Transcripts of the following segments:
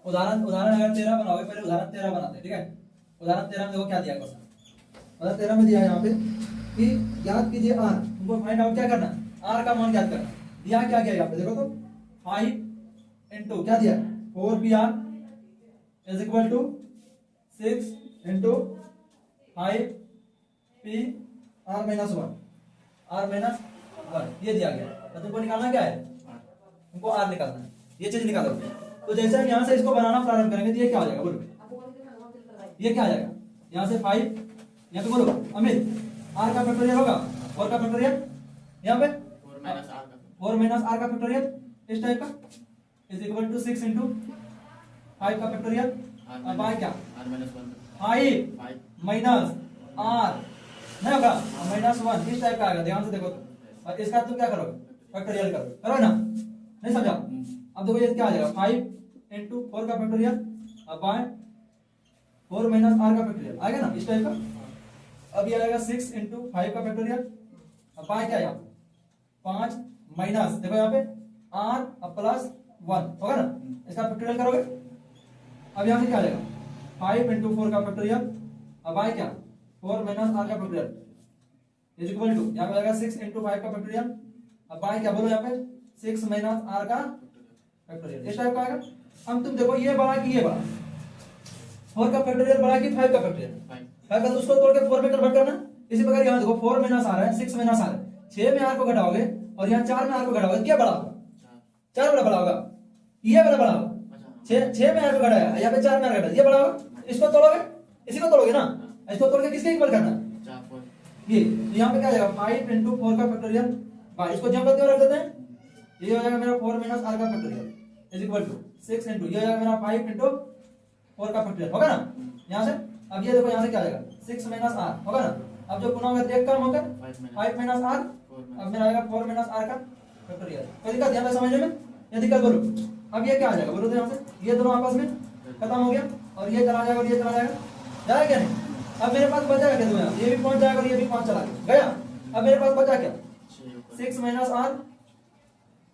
उदाहरण उदाहरण अगर 13 बनाओगे, पहले उदाहरण 13 बनाते हैं, ठीक है। उदाहरण 13 में देखो क्या दिया है क्वेश्चन। उदाहरण 13 में दिया है यहाँ पे कि ज्ञात कीजिए आर, तुमको फाइंड आउट क्या करना है, आर का मान ज्ञात करना है। दिया क्या क्या यहाँ पे देखो तो 5 इंटू क्या दिया 4pr is equal to 6 into 5p r minus 1 ये दिया गया। तो तुमको निकालना क्या है, तुमको आर निकालना है, ये चीज निकालो। तो जैसे हम यहाँ से इसको बनाना प्रारंभ करेंगे तो ये क्या हो जाएगा बोलो, ये क्या आ जाएगा, यहाँ से 5, यहाँ पे बोलो अमित आर का फैक्टोरियल होगा, 4 का फैक्टोरियल यहाँ पे 4 माइनस आर का फैक्टोरियल इस टाइप का इज इक्वल टू 6 इंटू 5 का फैक्टोरियल। अब आए क्या 5 माइनस आर नहीं होगा -1 इस टाइप का आएगा, ध्यान से देखो तो। और इसका तुम क्या करोगे, फैक्टोरियल करोगे ना, नहीं समझा। अब देखो ये क्या आ जाएगा 5 इंटू 4 का फैक्टोरियल अब बाय 4 माइनस आर का फैक्टोरियल आएगा ना इस टाइप का। अब ये आएगा 6 इंटू 5 का फैक्टोरियल अब बाय क्या आएगा 5 माइनस देखो यहाँ पे आर अब प्लस 1 होगा ना, इसका फैक्टोरियल करोगे। अब यहाँ से क्या आ जाएगा 5 इंटू 4 का फैक्टोरियल अब बाय क्या 4 माइनस आर का फैक्टोरियल इज इक्वल टू यहाँ पे आएगा 6 इंटू 5 का फैक्टोरियल अब बाय क्या बोलो यहाँ पे 6 माइनस आर का फैक्टोरियल इस टाइप का आएगा। हम तुम देखो ये बड़ा कि ये बड़ा 4 का फैक्टोरियल बड़ा कि 5 का फैक्टोरियल 5 का, तो उसको तोड़ के 4 में कन्वर्ट करना। इसी प्रकार यहाँ देखो 4 माइनस आर है 6 माइनस आर है, 6 में आर को घटाओगे और यहाँ 4 में आर को घटाओगे क्या बड़ा होगा, 4 बड़ा होगा, ये बड़ा होगा। 6 में आर को घटाया यहाँ पे 4 में आर घटाया ये बड़ा होगा। इसको तोड़ोगे, इसी को तोड़ोगे ना, इसको तोड़ के किसके इक्वल करना है ये। तो यहाँ पे क्या आ जाएगा 5 इंटू 4 का फैक्टोरियल भाई इसको जम करते हुए रख देते हैं, ये हो जाएगा मेरा 4 माइनस आर का factorial is equal to 6 into ये हो जाएगा मेरा 5 इंटू 4 का फैक्टोरियल होगा ना यहाँ से। अब ये देखो यहाँ से क्या आ जाएगा 6 माइनस आर होगा ना, अब जो गुना होगा तो एक कम होगा 5 माइनस आर, अब मेरा आएगा 4 माइनस आर का फैक्टोरियल। कोई दिक्कत ध्यान से समझने में, ये दिक्कत बोलो। अब ये क्या आ जाएगा बोलो तो यहाँ से ये दोनों आपस में खत्म हो गया और ये चला जाएगा और ये चला जाएगा, जाएगा क्या नहीं। अब मेरे पास बचा क्या दो, ये भी पहुंच जाएगा और ये भी पहुंच चला गया। अब मेरे पास बचा क्या 6 माइनस आर,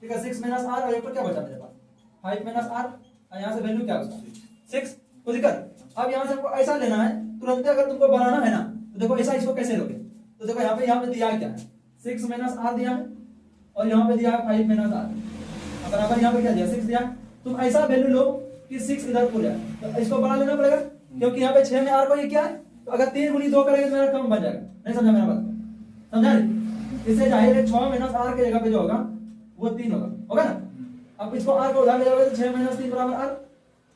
ठीक है 6 माइनस आर और एक क्या बचा मेरे पास 5 माइनस आर और यहाँ से वैल्यू क्या उसका 6। कोई दिक्कत। अब यहाँ से ऐसा लेना है तुरंत, अगर तुमको बनाना है ना तो देखो ऐसा इसको कैसे लोगे, तो देखो यहाँ पे दिया है क्या है 6 माइनस आर दिया है और यहाँ पे दिया है 5 माइनस आर बराबर यहाँ पे क्या दिया 6 दिया। तुम ऐसा वैल्यू लो कि 6 इधर हो जाए, तो इसको बड़ा लेना पड़ेगा क्योंकि यहाँ पे 6 में आर को ये क्या है, तो अगर 3 गुनी 2 करेंगे तो मेरा कम बन जाएगा। नहीं समझा मेरा बात, समझा नहीं। इससे जाहिर है 6 माइनस आर के जगह पे जो होगा वो 3 होगा ना। अब इसको आर को उधार ले जाओगे तो 6 माइनस 3 बराबर आर,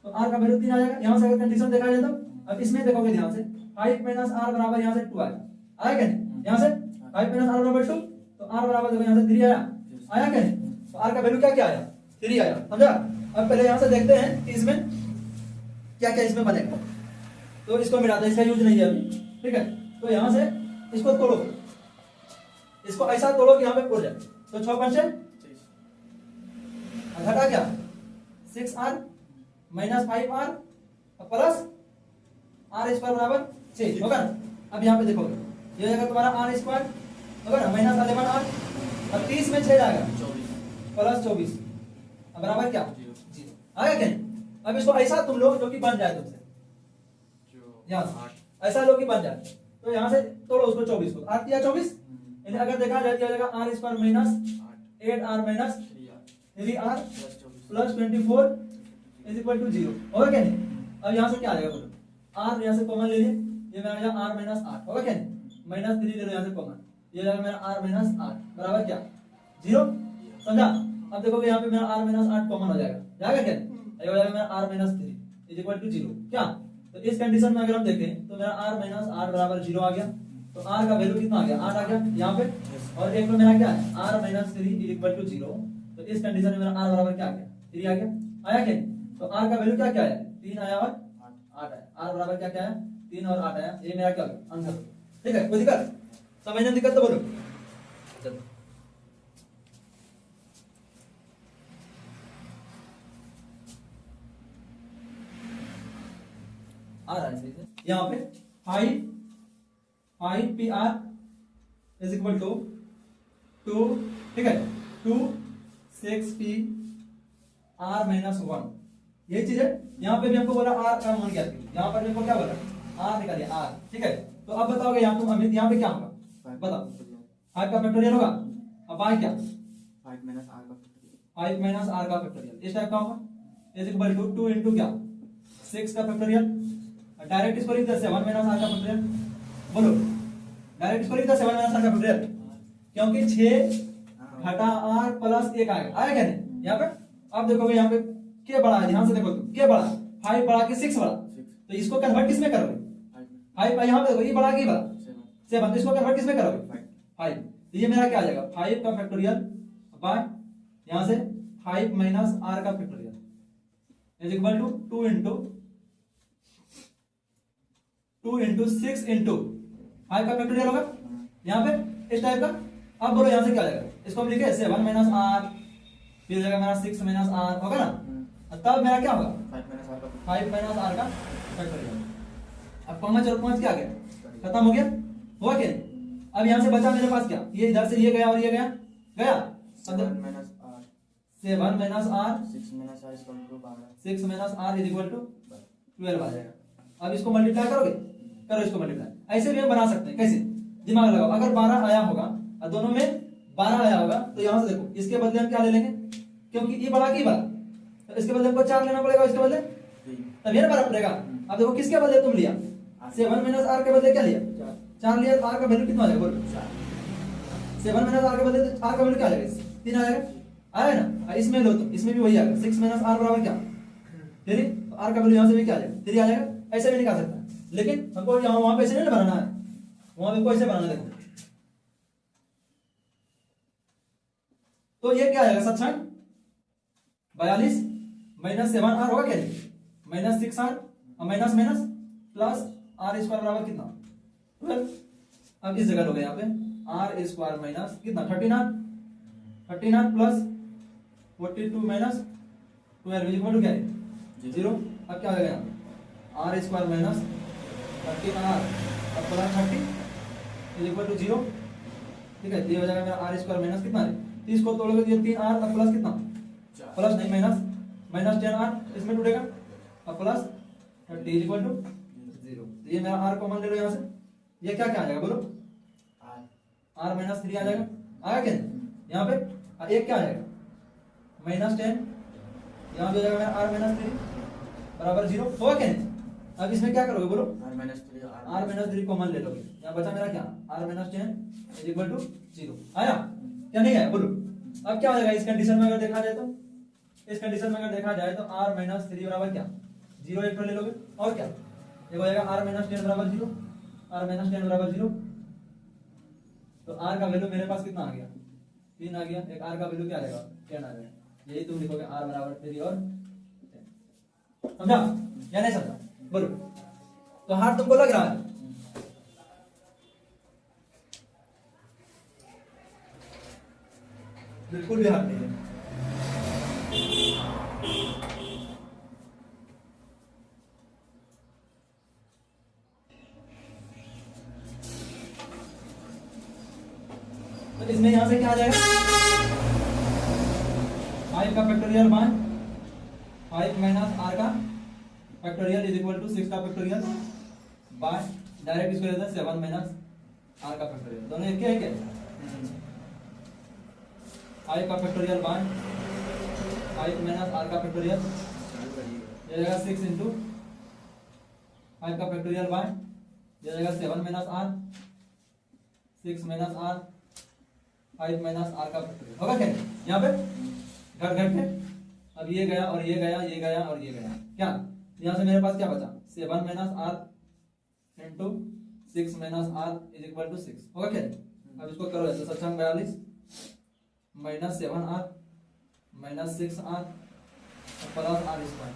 तो आर का वैल्यू 3 आ जाएगा। यहाँ से अगर कंडीशन देखा जाए तो अब इसमें देखोगे ध्यान से 5 माइनस आर बराबर यहाँ से 2 आया क्या नहीं, यहाँ से 5 माइनस आर बराबर 2, तो आर बराबर देखो यहाँ से 3 आया क्या नहीं, तो आर का वैल्यू क्या आया 3 आया, समझा। अब पहले यहाँ से देखते हैं कि इसमें क्या क्या इसमें बनेगा, तो इसको मिटाते हैं, इसका यूज नहीं है अभी, ठीक है। तो यहाँ से इसको तोड़ो, इसको ऐसा तोड़ो कि यहाँ पे उड़ जाए, तो 6 5 घटा क्या 6r minus 5r plus r square बराबर 6 होगा ना। अब यहाँ पे देखोगे ये हो जाएगा तुम्हारा आर स्क्वायर होगा ना माइनस 11r, अब 30 में 6 जाएगा प्लस 24 बराबर क्या 0 आएगा क्या। अब इसको ऐसा तुम लोग जो कि बन जाए तुमसे यहाँ ऐसा लो कि बन जाए, तो यहाँ से तोड़ो उसको 24 को 8 या 24, यानी अगर देखा जाए तो जाएगा r square minus 8r minus 3r plus 24 is equal to 0 होगा क्या नहीं। अब यहाँ से क्या आ जाएगा बोलो, आर यहाँ से कॉमन ले लिए, ये मेरा आ जाएगा आर माइनस 8 होगा क्या नहीं, माइनस 3 ले लो यहाँ से कॉमन, ये जाएगा मेरा आर माइनस 8 बराबर क्या 0, समझा। अब देखोगे यहाँ पे मेरा आर माइनस 8 कॉमन हो जाएगा, जाएगा क्या नहीं, हो जाएगा मेरा r minus 3 is equal to 0 क्या। तो इस कंडीशन में अगर हम देखें तो मेरा r माइनस 8 बराबर 0 आ गया, तो r का वैल्यू कितना आ गया 8 आ गया यहाँ पे, और एक में मेरा क्या है r माइनस 3 इक्वल टू 0, तो इस कंडीशन में मेरा r बराबर क्या आ गया 3 आ गया, आया क्या। तो r का वैल्यू क्या क्या है 3 आया और 8 आया, r बराबर क्या क्या है 3 और 8 आया, ये मेरा क्या आंसर, ठीक है। कोई दिक्कत समझने दिक्कत तो बोलो। चलो आ रहा है यहाँ पे 5 PR इज इक्वल टू 2, ठीक है 2 6 P R माइनस 1 यही चीज है। यहाँ पे भी हमको बोला आर का मान ज्ञात कीजिए, यहाँ पर भी हमको क्या बोला आर निकालिए आर, ठीक है। तो अब बताओगे यहाँ तुम अमित, यहाँ पे क्या होगा बताओ, 5 का फैक्टोरियल होगा, अब बाय क्या 5 माइनस आर का फैक्टोरियल, 5 माइनस आर का फैक्टोरियल इस टाइप का होगा, इज इक्वल टू 2 इंटू क्या 6 का फैक्टोरियल, डायरेक्ट इसको लिख दे 7 माइनस आर का फैक्टोरियल, बोलो डायरेक्ट इसको लिख दे 7 माइनस आर का फैक्टोरियल, क्योंकि 6 घटा आर प्लस 1 आएगा, आया क्या नहीं यहाँ पे। अब देखोगे यहाँ पे के बड़ा है, ध्यान से देखो तुम, के बड़ा 5 बड़ा कि 6 बड़ा, तो इसको कन्वर्ट किसमें करोगे 5, यहाँ पे देखो ये बड़ा कि बड़ा 7, तो इसको कन्वर्ट किसमें करोगे 5, तो ये मेरा क्या आ जाएगा 5 का फैक्टोरियल बाय यहाँ से 5 माइनस आर का factorial is equal to 2 into 6 into 5 का फैक्टोरियल होगा यहाँ पे इस टाइप का। अब बोलो यहाँ से क्या आ जाएगा, इसको हम लिखे 7 माइनस आर, फिर जाएगा मेरा 6 माइनस आर होगा ना, तब मेरा क्या होगा 5 माइनस आर का फैक्टोरियल। अब 5 और 5 क्या आ गया, खत्म हो गया, हुआ क्या। अब यहाँ से बचा मेरे पास क्या, ये इधर से ये गया और ये गया 7 minus r 6 minus r is equal to 12 आ जाएगा। अब इसको मल्टीप्लाई करोगे, करो इसको मल्टीप्लाई, ऐसे भी हम बना सकते हैं, कैसे दिमाग लगाओ, अगर 12 आया होगा और दोनों में 12 आया होगा तो यहाँ से देखो इसके बदले हम क्या ले लेंगे, क्योंकि ये बड़ा की बड़ा, तो इसके बदले हमको 4 लेना पड़ेगा, इसके बदले तब ये बड़ा पड़ेगा। अब देखो किसके बदले तुम लिया 7 माइनस आर के बदले क्या लिया 4 लिया, आर का वैल्यू कितना आ जाएगा बोलो 7 माइनस आर के बदले आर का वैल्यू क्या आ जाएगा 3 आ जाएगा, आया ना। इसमें लो तुम, इसमें भी वही आएगा 6 माइनस आर बराबर क्या 3, आर का वैल्यू यहाँ से भी क्या आ जाएगा 3 आ जाएगा, ऐसे भी निकाल सकता है, लेकिन हमको यहाँ वहां पे ऐसे नहीं बनाना है, वहां पे ऐसे बनाना देखो। तो ये क्या आएगा सत्संग 42 माइनस 7 आर होगा क्या माइनस 6 आर और minus minus plus r square बराबर कितना 12। अब इस जगह लोगे यहाँ पे आर स्क्वायर माइनस कितना 13 प्लस 42 माइनस 12 इक्वल टू क्या है 0। अब क्या हो जाएगा यहाँ पे आर स्क्वायर माइनस 13 आर और प्लस 30 इज इक्वल टू 0, ठीक है। ये हो जाएगा मेरा आर स्क्वायर माइनस कितना है 30 को तोड़ोगे तो ये 3 आर और प्लस कितना प्लस नहीं माइनस 10 आर इसमें टूटेगा और प्लस 30 इक्वल टू 0। तो ये मेरा आर कॉमन ले लो यहाँ से, ये क्या क्या आ जाएगा बोलो आर माइनस 3 आ जाएगा, आया क्या यहाँ पे एक क्या आ जाएगा माइनस 10, यहाँ पे हो जाएगा मेरा आर माइनस 3 बराबर 0 होगा क्या। अब इसमें क्या करोगे बोलो आर माइनस 3 कॉमन ले लोगे, यहाँ बचा मेरा क्या r minus 10 is equal to 0, आया क्या नहीं आया बोलो। अब क्या हो जाएगा इस कंडीशन में अगर देखा जाए तो, इस कंडीशन में अगर देखा जाए तो आर माइनस 3 बराबर क्या 0 एक ले लोगे, और क्या ये हो जाएगा आर माइनस 10 बराबर 0, आर माइनस 10 बराबर 0। तो आर का वैल्यू मेरे पास कितना आ गया 3 आ गया, एक आर का वैल्यू क्या आ जाएगा 10 आ जाएगा, यही तुम लिखोगे आर बराबर 3 और 10। समझा या नहीं समझा बोलो। तो हाथ तुमको लग रहा है बिल्कुल भी हाथ नहीं है। तो इसमें यहां से क्या आ जाएगा 5 का फैक्टोरियल बाय 5 माइनस आर का फैक्टोरियल इज इक्वल टू 6 का फैक्टोरियल बाय डायरेक्ट इसको लेते हैं 7 माइनस आर का फैक्टोरियल, दोनों एक है क्या 5 का फैक्टोरियल बाय 5 माइनस आर का फैक्टोरियल ये जाएगा 6 इंटू 5 का फैक्टोरियल बाय ये जाएगा 7 minus r 6 minus r 5 minus r का फैक्टोरियल होगा क्या यहाँ पे घट घट के। अब ये गया और ये गया, ये गया और ये गया, क्या यहाँ से मेरे पास क्या बचा 7 minus r into 6 minus r is equal to 6 होगा क्या। अब इसको करो ऐसे 42 minus 7 r minus 6 r plus r square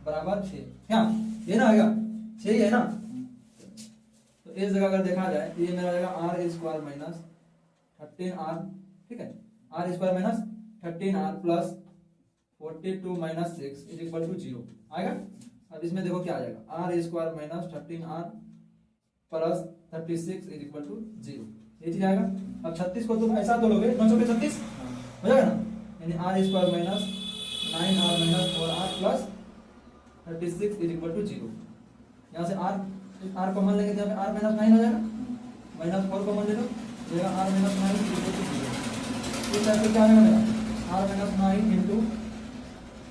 बराबर 6, क्या ये ना आएगा 6 ही है ना। तो इस जगह अगर देखा जाए तो ये मेरा आएगा आर स्क्वायर माइनस 13 आर, ठीक है r square minus 13 r plus 42 minus 6 is equal to 0 आएगा। अब इसमें देखो क्या आ जाएगा r square minus 13 r plus 36 is equal to 0, ये चीज आएगा। अब 36 को तुम ऐसा तोड़ोगे 9 36 हो जाएगा ना, यानी r square minus 9 r minus 4 r plus 36 is equal to 0। यहाँ से r कॉमन लेंगे तो यहाँ पे r माइनस 9 हो जाएगा, माइनस 4 कॉमन ले लो जाएगा r minus 9 is equal to 0। इस टाइप से क्या आएगा मेरा r minus 9 into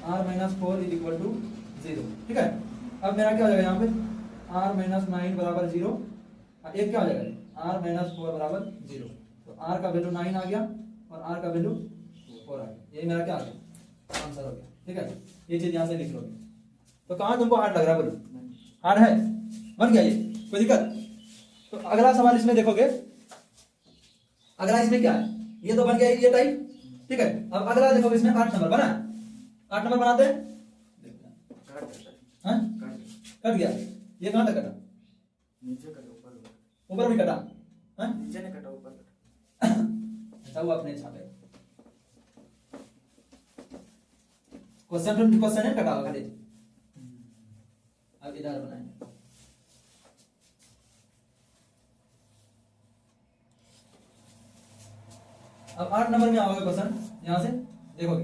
r minus 4 is equal to 0। ठीक है, अब मेरा क्या हो जाएगा यहाँ पे r माइनस 9 बराबर 0, एक क्या हो जाएगा r माइनस 4 बराबर 0। तो r का वैल्यू 9 आ गया और r का वैल्यू 4 आ गया, ये मेरा क्या आ गया आंसर हो गया। ठीक है, ये चीज यहाँ से लिख लोगे। तो कहाँ तुमको हार्ड लग रहा है, बोलो हार्ड है, बन गया ये, कोई दिक्कत? तो अगला सवाल इसमें देखोगे, अगला इसमें क्या है, ये तो बन गया ये टाइप। ठीक है, अब अगला देखोगे इसमें 8 नंबर बना, 8 नंबर बनाते हैं। हाँ? कट गया, ये कहाँ तक कटा? नीचे कटा, ऊपर ऊपर भी कटा? हाँ? नीचे ने कटा, ऊपर कटा। अच्छा वो अपने छापे क्वेश्चन है कटा होगा खाली। अब इधर बनाए, अब 8 नंबर में आओगे क्वेश्चन, यहां से देखोगे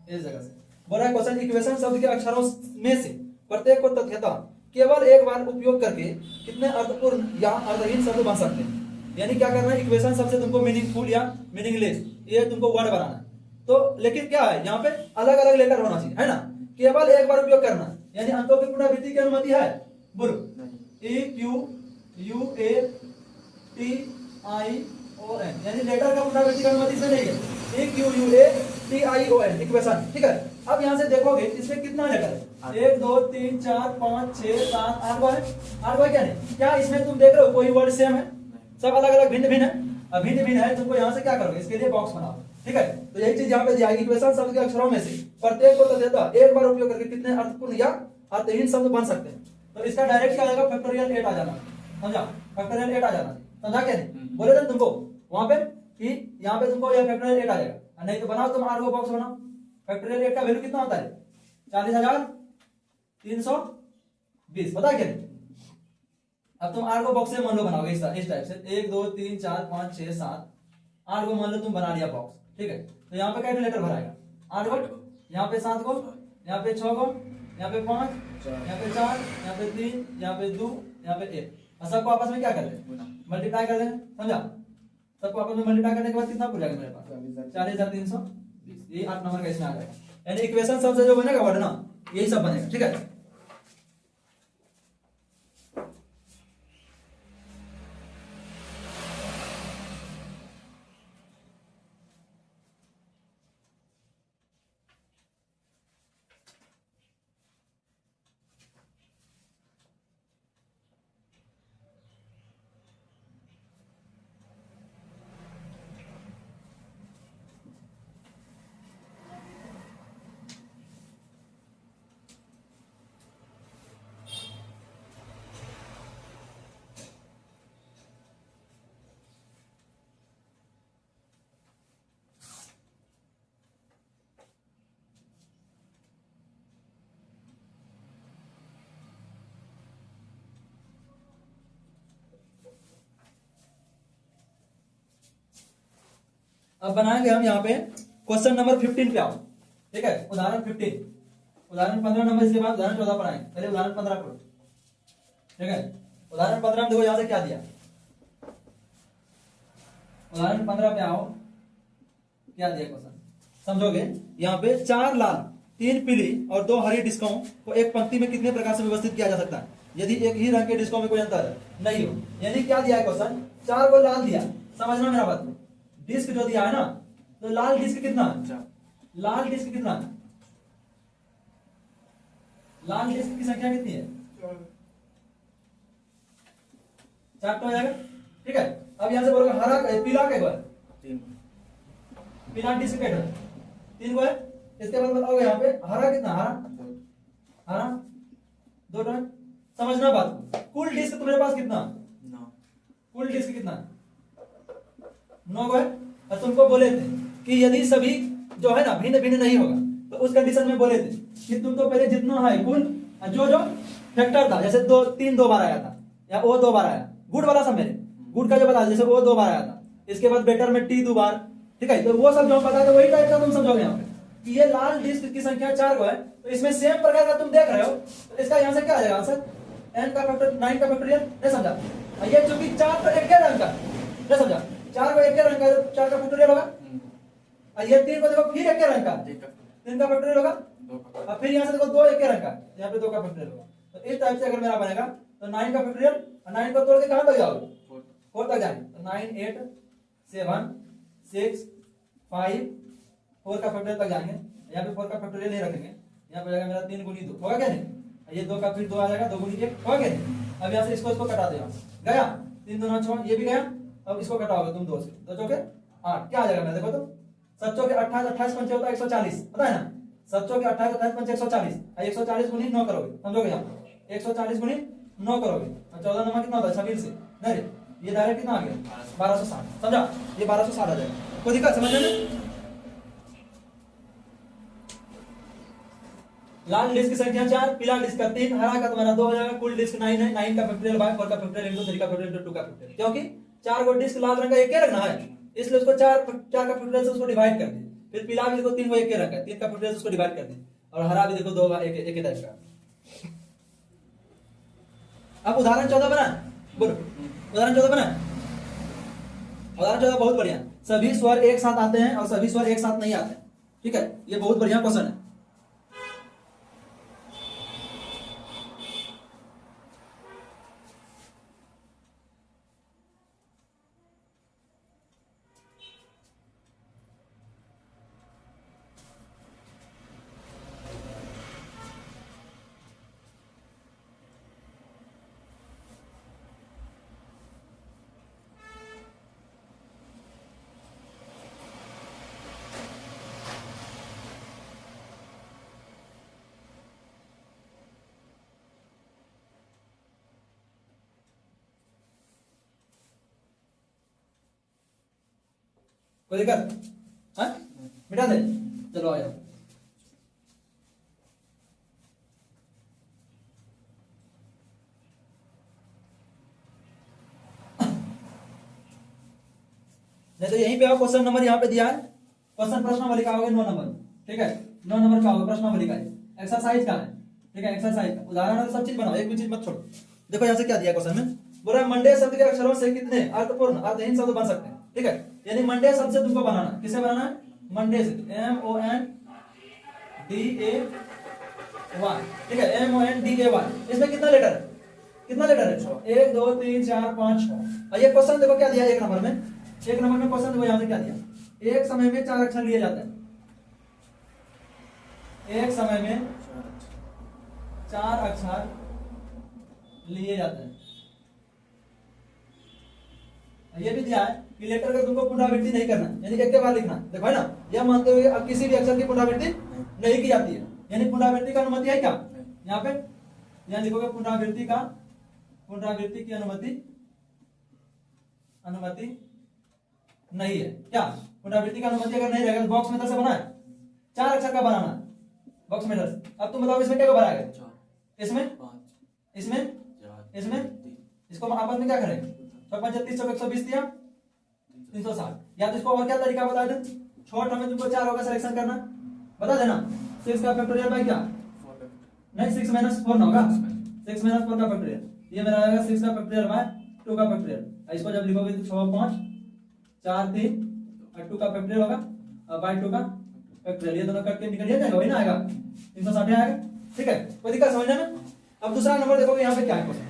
इस जगह से बोल रहा है क्वेश्चन, इक्वेशन शब्द के अक्षरों में से प्रत्येक को तथ्यतः केवल एक बार उपयोग करके कितने अर्थपूर्ण या अर्थहीन शब्द बन सकते हैं। यानी क्या करना है, इक्वेशन शब्द से तुमको मीनिंगफुल या मीनिंगलेस ये तुमको वर्ड बनाना है। तो लेकिन क्या है यहाँ पे अलग अलग लेटर होना चाहिए, है ना, केवल एक बार उपयोग करना, यानी अंकों की पुनरावृत्ति की अनुमति है। बोलो A Q U A T I O N, यानी लेटर का पुनरावृत्ति की अनुमति इसमें नहीं है। A Q U A T I O N equation. ठीक है, अब यहाँ से देखोगे इसमें कितना लेटर है, 1 2 3 4 5 6 7 8 बार है। 8 बार क्या नहीं, क्या इसमें तुम देख रहे हो कोई वर्ड सेम है, सब अलग अलग भिन्न भिन्न है। अब भिन्न भिन्न है, तुमको यहाँ से क्या करोगे, इसके लिए बॉक्स बनाओ। ठीक है, तो यही चीज यहाँ पे दिया है, इक्वेशन शब्द के अक्षरों में से प्रत्येक को तथ्यतः एक बार उपयोग करके कितने अर्थपूर्ण या अर्थहीन शब्द बन सकते हैं। तो इसका डायरेक्ट क्या आएगा, फैक्टोरियल 8 आ जाना, समझा, फैक्टोरियल 8 आ जाना, समझा क्या नहीं, बोले थे तुमको वहां पे कि यहाँ पे तुमको यह फैक्टोरियल 8 आ जाएगा। नहीं तो बनाओ तुम आर को बॉक्स बनाओ, फैक्टोरियल 8 का वैल्यू कितना होता है 40,320, पता है क्या नहीं। अब तुम आर को बॉक्स से मान लो बनाओगे इस टाइप से 1 2 3 4 5 6 7 8 को मान लो तुम बना लिया बॉक्स। ठीक है, तो यहाँ पे कैलकुलेटर भराएगा 8 को, यहाँ पे 7 को, यहाँ पे 6 को, यहाँ पे 5, यहाँ पे 4, यहाँ पे 3, यहाँ पे 2, यहाँ पे 1, और सबको आपस में क्या कर लें, मल्टीप्लाई कर लें, समझा। सबको आपस में मल्टीप्लाई करने के बाद कितना पूरा मेरे पास 40,320, ये 8 नंबर का इसमें आ जाएगा। यानी इक्वेशन सबसे जो बनेगा वर्ड ना, यही सब बनेगा। ठीक है, अब बनाएंगे हम यहाँ पे क्वेश्चन नंबर 15 पे आओ। ठीक है, उदाहरण 15, उदाहरण 15 नंबर, इसके बाद उदाहरण 14 बनाएंगे, पहले उदाहरण 15 करो। ठीक है, उदाहरण 15 में देखो यहाँ से क्या दिया, उदाहरण 15 पे आओ, क्या दिया क्वेश्चन समझोगे। यहाँ पे 4 लाल 3 पीली और 2 हरी डिस्कों को एक पंक्ति में कितने प्रकार से व्यवस्थित किया जा सकता है यदि एक ही रंग के डिस्कों में कोई अंतर नहीं हो। यानी क्या दिया है क्वेश्चन, 4 को लाल दिया, समझना मेरा बात, डिस्क जो दिया है ना, तो लाल डिस्क कितना है, लाल डिस्क कितना है, लाल डिस्क की संख्या कितनी है, 4 तो हो जाएगा। ठीक है, अब यहां से बोलोगे हरा पीला क्या है, 3, पीला डिस्क क्या है, 3 को है। इसके बाद बताओगे यहाँ पे हरा कितना, हरा 2 टन, समझना बात। कुल डिस्क तुम्हारे पास कितना, 9, कुल डिस्क कितना, 9 को है। और तुमको बोले थे कि यदि सभी जो है ना भिन्न भिन्न नहीं होगा, तो उस कंडीशन में बोले थे कि तुम तो पहले जितना है कुल जो जो फैक्टर था, जैसे 3 2 बार आया था या ओ 2 बार आया, गुड वाला सब मेरे गुड का जो बता, जैसे ओ 2 बार आया था, इसके बाद बेटर में टी 2 बार। ठीक है, तो वो सब जो पता था वही टाइप का तुम समझोगे यहाँ पे। कि ये लाल डिस्क की संख्या 4 को है, तो इसमें सेम प्रकार का तुम देख रहे हो, तो इसका यहां से क्या आ जाएगा आंसर? n का फैक्टर 9 का फैक्टोरियल, नहीं समझा? ये चूंकि 4 तो एक के रंग का, नहीं समझा? 4 को एक के रंग का, तो 4 का फैक्टोरियल होगा। और ये 3 को देखो फिर एक के रंग का, 3 का फैक्टोरियल होगा। और फिर यहां से देखो 2 एक के रंग का, यहाँ पे 2 का फैक्टोरियल होगा। तो इस टाइप से अगर मेरा बनेगा तो 9 का फैक्टोरियल, और 9 को तोड़ के कहां तक जाओगे? 4 तक जाएंगे। तो 9 8 7 6 5 4 का फैक्टोरियल तक जाएंगे। यहाँ पे 4 का फैक्टोरियल नहीं रखेंगे, यहाँ पे जाएगा मेरा 3 गुनी 2, होगा क्या नहीं? ये 2 का फिर 2 आ जाएगा, 2 गुनी 1, होगा क्या नहीं? अब यहाँ से इसको कटा दो, यहाँ से गया 3 2 9 6, ये भी गया। अब इसको घटाओगे तुम 2 से, 2 चौके 8, क्या आ जाएगा मेरा? देखो तो 7 चौके 28, 28 पंचे होता है 140, पता है ना? 7 चौके 28, 28 पंचे 140, 140 गुनी 9 करोगे, समझोगे? यहाँ 140 गुनी 9 करोगे, और 14 नंबर कितना होता है? 26 से, नहीं ये डायरेक्ट कितना आ गया? 1260, समझा? ये 1260 आ जाएगा। कोई दिक्कत समझने में? लाल डिस्क की संख्या 4, पीला डिस्क का 3, हरा का तुम्हारा 2 हो जाएगा। कुल डिस्क 9 है, 9 का फैक्टोरियल बाय 4 का फैक्टोरियल इनटू 3 का फैक्टोरियल इनटू 2 का फैक्टोरियल, क्योंकि 4 को डिस्क लाल रंग का एक ही रखना है, इसलिए उसको 4 का फैक्टोरियल से उसको डिवाइड कर दिए। फिर पीला भी देखो 3 को एक ही रंग है, 3 का फैक्टोरियल से उसको डिवाइड कर दिए। और हरा भी देखो 2 का एक ही टाइप का। अब उदाहरण 14 बना, बोलो उदाहरण 14 बना। उदाहरण 14 बहुत बढ़िया, सभी स्वर एक साथ आते हैं और सभी स्वर एक साथ नहीं आते, ठीक है? ये बहुत बढ़िया क्वेश्चन है। कोई दिक्कत? हाँ मिटा दे, चलो आ जाओ। नहीं तो यहीं पे आओ, क्वेश्चन नंबर यहाँ पे दिया है, क्वेश्चन प्रश्नावली का होगा 9 नंबर, ठीक है? 9 नंबर का होगा प्रश्नावली का, एक्सरसाइज का है, ठीक है? एक्सरसाइज का उदाहरण है, सब चीज बनाओ, एक भी चीज मत छोड़ो। देखो यहाँ से क्या दिया क्वेश्चन में, बोल रहा है मंडे शब्द के अक्षरों से कितने अर्थपूर्ण अर्थहीन शब्द बन सकते हैं, ठीक है? यानी मंडे शब्द से तुमको बनाना, किससे बनाना है? मंडे से, MONDAY, ठीक है? MONDAY। इसमें कितना लेटर है? कितना लेटर है? 1 2 3 4 5 6। और ये क्वेश्चन देखो क्या दिया है, 1 नंबर में, 1 नंबर में क्वेश्चन देखो यहाँ से क्या दिया, एक समय में 4 अक्षर लिए जाते हैं, एक समय में 4 अक्षर लिए जाते हैं। ये भी दिया है कि लेटर का तुमको पुनरावृत्ति नहीं करना, यानी एक के बाद लिखना, देखो है ना? यह मानते हुए अब किसी भी अक्षर की पुनरावृत्ति नहीं की जाती है, यानी पुनरावृत्ति का अनुमति है क्या? यहाँ पे यहाँ लिखोगे पुनरावृत्ति की अनुमति नहीं है। क्या पुनरावृत्ति का अनुमति अगर नहीं रहेगा तो बॉक्स मेथड से बना है, 4 अक्षर का बनाना है बॉक्स मेथड से। अब तुम बताओ इसमें क्या भरा है? इसमें इसको आपस में क्या करेंगे? 35 120 दिया 360, या तो इसको और क्या तरीका बता दें, छोटा में तुमको 4 होगा सिलेक्शन करना, बता देना 6 का फैक्टोरियल बाय क्या? नहीं 6 - 4 ना होगा, 6 - 4 का फैक्टोरियल, ये मेरा आएगा 6 का फैक्टोरियल बाय 2 का फैक्टोरियल। इसको जब लिखोगे तो 6 5 4 3 और 2 का फैक्टोरियल होगा और बाय 2 का फैक्टोरियल, ये दोनों कट के निकल जाएगा, वही ना आएगा 360 आएगा, ठीक है? कोई दिक्कत समझने में? अब दूसरा नंबर देखोगे यहाँ पे क्या है क्वेश्चन,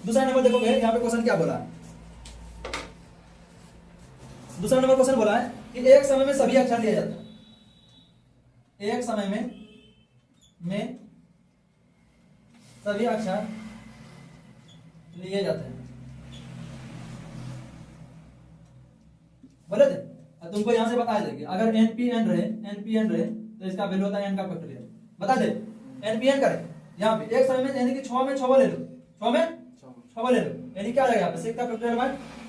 दूसरा नंबर देखोगे यहाँ पे क्वेश्चन क्या बोला है? दूसरा नंबर क्वेश्चन बोला है कि एक समय में सभी अक्षर लिए जाते हैं, एक समय में सभी अक्षर लिए जाते हैं, बोले थे? तुमको यहां से बता देंगे अगर NPN रहे तो इसका वैल्यू होता है n का फैक्टोरियल, बता दे। NPN करें यहाँ पे एक समय में, यानी कि 6 में 6 ले लो, 6 में 6 ले लो, यानी क्या आ जाएगा यहाँ पे 6 का फैक्टोरियल बाय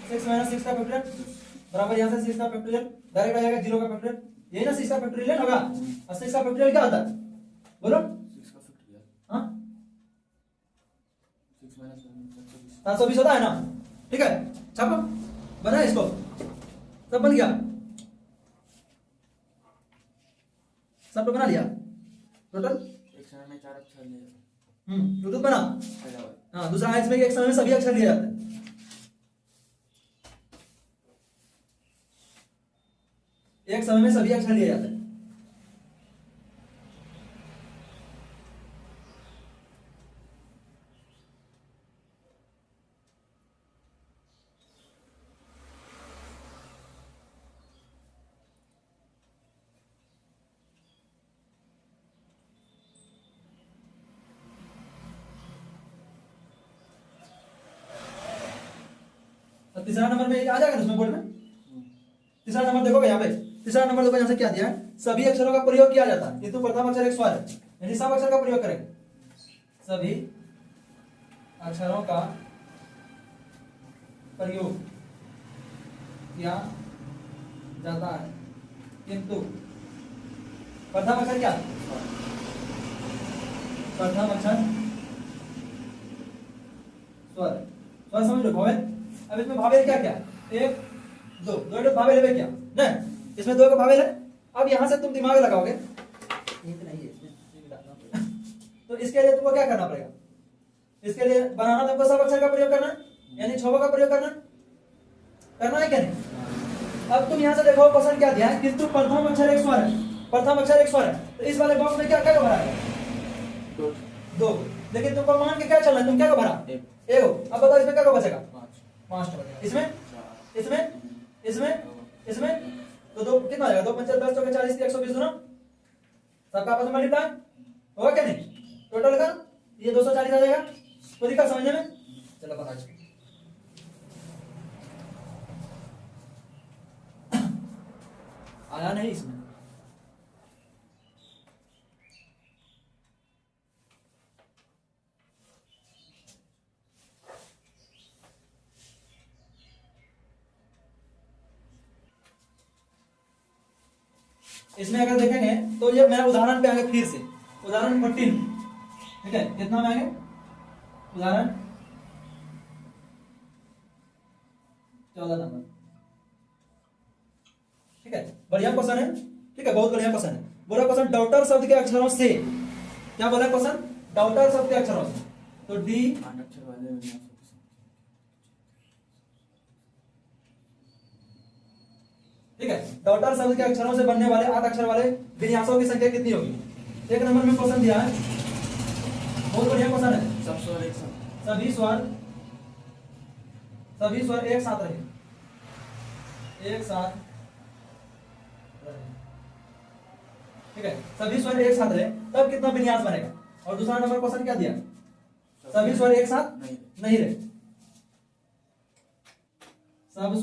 6 - 6 का फैक्टोरियल बराबर यहाँ से 6 का फैक्टोरियल डायरेक्ट आ जाएगा 0 का फैक्टोरियल, यही ना 6 का फैक्टोरियल होगा। और 6 का फैक्टोरियल क्या होता है बोलो? 6 का फैक्टोरियल हाँ 6 - 720 720 होता है ना, ठीक है? छापो, बना इसको, सब बन गया। सब पे बना लिया टोटल। एक समय में 4 अक्षर लिए ब्लूटूथ बना। पैदावार। हाँ, दूसरा है इसमें कि एक समय में सभी अक्षर लिए जाते हैं। एक समय में सभी अक्षर लिए जाते हैं। तो तीसरा नंबर में आ जाएगा उसमें बोर्ड में। तीसरा नंबर देखोगे यहाँ पे, तीसरा नंबर देखो यहाँ से क्या दिया है, सभी अक्षरों का प्रयोग किया जाता है किंतु प्रथम अक्षर एक स्वर है, यानी सब अक्षर का प्रयोग करेंगे। सभी अक्षरों का प्रयोग किया जाता है किंतु प्रथम अक्षर क्या, प्रथम अक्षर स्वर। स्वर समझ लो भावेल। अब इसमें भावेल क्या क्या, एक दो, दो भावेल है क्या नहीं, इसमें दो का भावेल है। अब यहां से तुम दिमाग लगाओगे, ये तो नहीं है इसमें, ये भी डालना पड़ेगा। तो इसके लिए तुमको क्या करना पड़ेगा, इसके लिए बनाना तुमको सब अक्षर का प्रयोग करना है, यानी छहों का प्रयोग करना है क्या नहीं। अब तुम यहां से देखो क्वेश्चन क्या दिया है, किंतु प्रथम अक्षर एक स्वर है, प्रथम अक्षर एक स्वर है। तो इस वाले बॉक्स में क्या क्या भरा है, दो। लेकिन तुमको मान के क्या चलना है, तुम क्या को भरा, एक हो। अब बताओ इसमें क्या को बचेगा, 5 बचेगा। इसमें इसमें इसमें इसमें तो दो कितना आ जाएगा, 2 5 10 चौके 40 120 ना, सबका आपस में मल्टीप्लाई होगा क्या नहीं, टोटल का ये 240 आ जाएगा। कोई दिक्कत समझने में, चलो बता इसको। आया नहीं इसमें, इसमें अगर देखेंगे तो ये मैं उदाहरण पे आगे फिर से, उदाहरण 14, ठीक है, कितना में आएंगे, उदाहरण 14 नंबर, ठीक है, बढ़िया क्वेश्चन है, ठीक है, बहुत बढ़िया क्वेश्चन है। बोला क्वेश्चन डॉटर शब्द के अक्षरों से, क्या बोला क्वेश्चन, डॉटर शब्द के अक्षरों से, तो डी 8 अक्षर वाले विन्यासों की संख्या। ठीक है, डॉटर शब्द के अक्षरों से बनने वाले 8 अक्षर वाले विन्यासों की संख्या कितनी होगी। एक नंबर में क्वेश्चन दिया है, बहुत बढ़िया क्वेश्चन है। सब स्वर एक साथ, सभी स्वर एक साथ रहे, एक साथ रहे, ठीक है, सभी स्वर एक साथ रहे तब कितना विन्यास बनेगा। और दूसरा नंबर क्वेश्चन क्या दिया, सभी स्वर एक साथ नहीं रहे, सब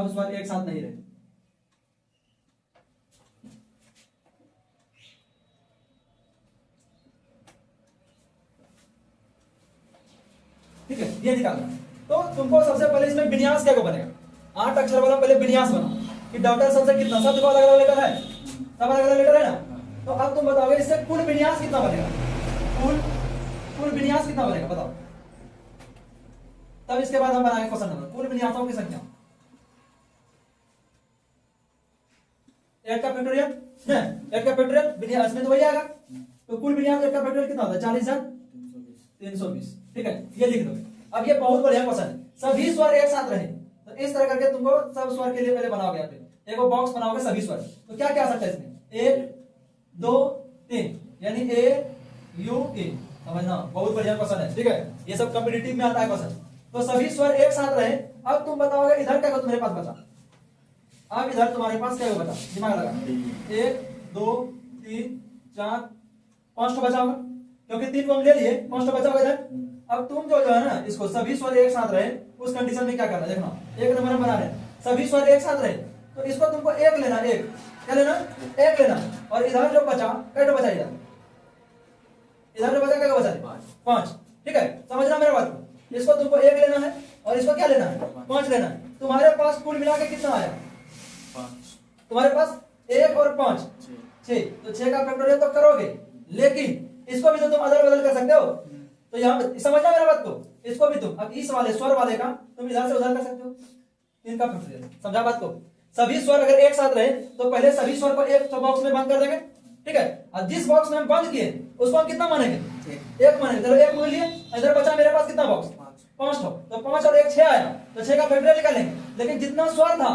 स्वर एक साथ नहीं रहे। ठीक है, ये निकालना। तो तुमको सबसे पहले इसमें विन्यास क्या को बनेगा, 8 अक्षर वाला पहले विन्यास बना कि डॉटर शब्द से कितना, शब्द को अलग अलग लेटर है, सब अलग अलग लेटर है ना। तो अब तुम बताओगे इससे कुल विन्यास कितना बनेगा, कुल विन्यास कितना बनेगा बताओ। तब इसके बाद हम बनाएंगे क्वेश्चन नंबर, कुल विन्यासों की संख्या। 8 का फैक्टोरियल है, 8 का फैक्टोरियल विन्यास में तो वही आएगा। तो कुल विन्यास 8 का फैक्टोरियल कितना होता है, 40,320, ठीक है, ये लिख दो। अब ये बहुत बढ़िया क्वेश्चन है, सभी स्वर एक साथ रहे, तो इस तरह करके तुमको सब स्वर के लिए पहले बनाओगे, यहाँ पे एक बॉक्स बनाओगे सभी स्वर। तो क्या क्या आ सकता है इसमें, 1 2 3, यानी ए यू ए, समझना, बहुत बढ़िया क्वेश्चन है, ठीक है, ये सब कॉम्पिटिटिव में आता है क्वेश्चन। तो सभी स्वर एक साथ रहे। अब तुम बताओगे इधर क्या तुम्हारे पास बचा, अब इधर तुम्हारे पास क्या बचा, दिमाग लगा, 1 2 3 4 5 तो बचा होगा, क्योंकि 3 को हम ले लिए, 5 तो बचा होगा इधर। अब तुम जो है ना, इसको सभी स्वर एक साथ रहे उस कंडीशन में क्या करना, देखना, एक नंबर में बना रहे सभी स्वर एक साथ रहे, तो इसको तुमको एक लेना, एक क्या लेना, एक लेना। और इधर जो बचा, क्या बचा, इधर जो बचा क्या बचा, 5, ठीक है, समझना मेरा बात को। इसको तुमको एक लेना है और इसको क्या लेना है, 5 लेना है। तुम्हारे पास कुल मिला के कितना आया, 5, तुम्हारे पास 1 और 5 6, तो 6 का फैक्टोरियल तो करोगे, लेकिन इसको भी तो तुम अदल बदल कर सकते हो। तो यहाँ समझना मेरा बात को, इसको भी तुम अब इस वाले स्वर वाले का तुम इधर से उधर कर सकते हो, 3 का फैक्टोरियल, समझा बात को। सभी स्वर अगर एक साथ रहे तो पहले सभी स्वर को एक बॉक्स में बंद कर देंगे, ठीक है। और जिस बॉक्स में हम बंद किए उसको हम कितना मानेंगे, एक मानेंगे। चलो एक मान लिए, इधर बचा मेरे पास कितना बॉक्स, 5 ठो, तो 5 और 1 6 आया, तो 6 का फैक्टोरियल निकालेंगे। लेकिन जितना स्वर था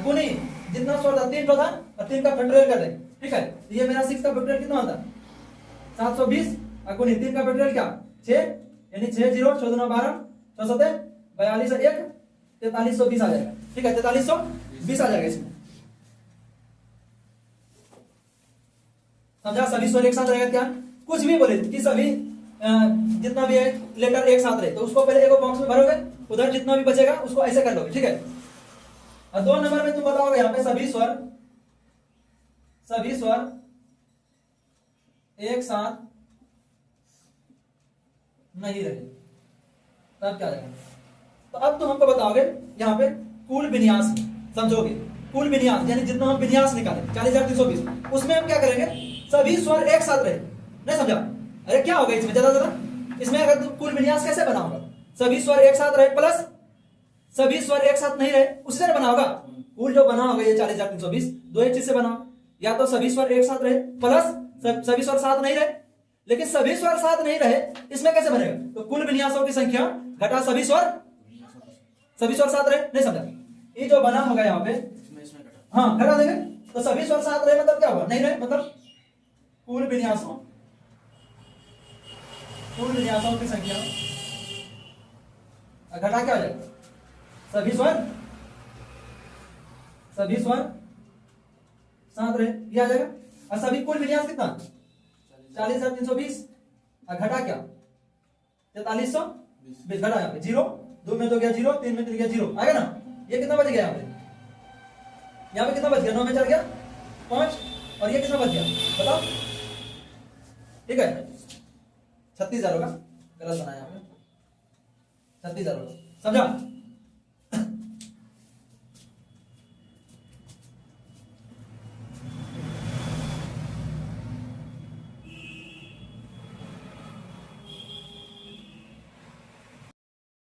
गुनी जितना स्वर था 3 ठो था, और 3 का फैक्टोरियल कर देंगे, ठीक है। तो ये मेरा 6 का फैक्टोरियल कितना होता है 720, और गुनी 3 का फैक्टोरियल क्या 6, यानी 6 0 14 12 6 7 42 1 4320 आ जाएगा, ठीक है। 4320 आ जाएगा इसमें, समझा। सभी स्वर एक साथ रहेगा, क्या कुछ भी बोले कि सभी जितना भी है लेटर एक साथ रहे तो उसको पहले एक बॉक्स में भरोगे, उधर जितना भी बचेगा उसको ऐसे कर लोगे, ठीक है। और 2 नंबर में तुम बताओगे यहाँ पे सभी स्वर एक साथ नहीं रहे, तब क्या रहेगा। तो अब तुम हमको बताओगे यहाँ पे कुल विन्यास, समझोगे कुल विन्यास यानी जितना हम विन्यास निकाले 40,320, उसमें हम क्या करेंगे, सभी स्वर एक साथ रहे, नहीं समझा। अरे क्या होगा इसमें जरा इसमें, अगर तुम कुल विन्यास कैसे बनाओगे, सभी स्वर एक साथ रहे प्लस सभी स्वर एक साथ नहीं रहे, उससे बनाओगा। कुल जो बना होगा ये 40,320 दो एक चीज से बनाओ, या तो सभी स्वर एक साथ रहे प्लस सभी स्वर साथ नहीं रहे। लेकिन सभी स्वर साथ नहीं रहे, इसमें कैसे बनेगा, तो कुल विन्यासों की संख्या घटा सभी स्वर साथ रहे, नहीं समझा। ये जो बना होगा यहाँ पे, हाँ घटा देंगे, तो सभी स्वर साथ रहे मतलब क्या हुआ, नहीं रहे मतलब कुल विन्यासों की संख्या घटा क्या हो जाएगा, सभी स्वर साथ रहे, ये आ जाएगा। और सभी कुल विन्यास कितना 40,320, और घटा क्या 4320, घटा यहाँ पे 0 2 में तो गया 0 3 में तो गया 0, आएगा ना। ये कितना बच गया यहाँ पे कितना बच गया, 9 में चल गया 5, और ये कितना बच गया बताओ, ठीक है 36,000 होगा, गलत बनाया यहाँ पे 36,000 होगा, समझा।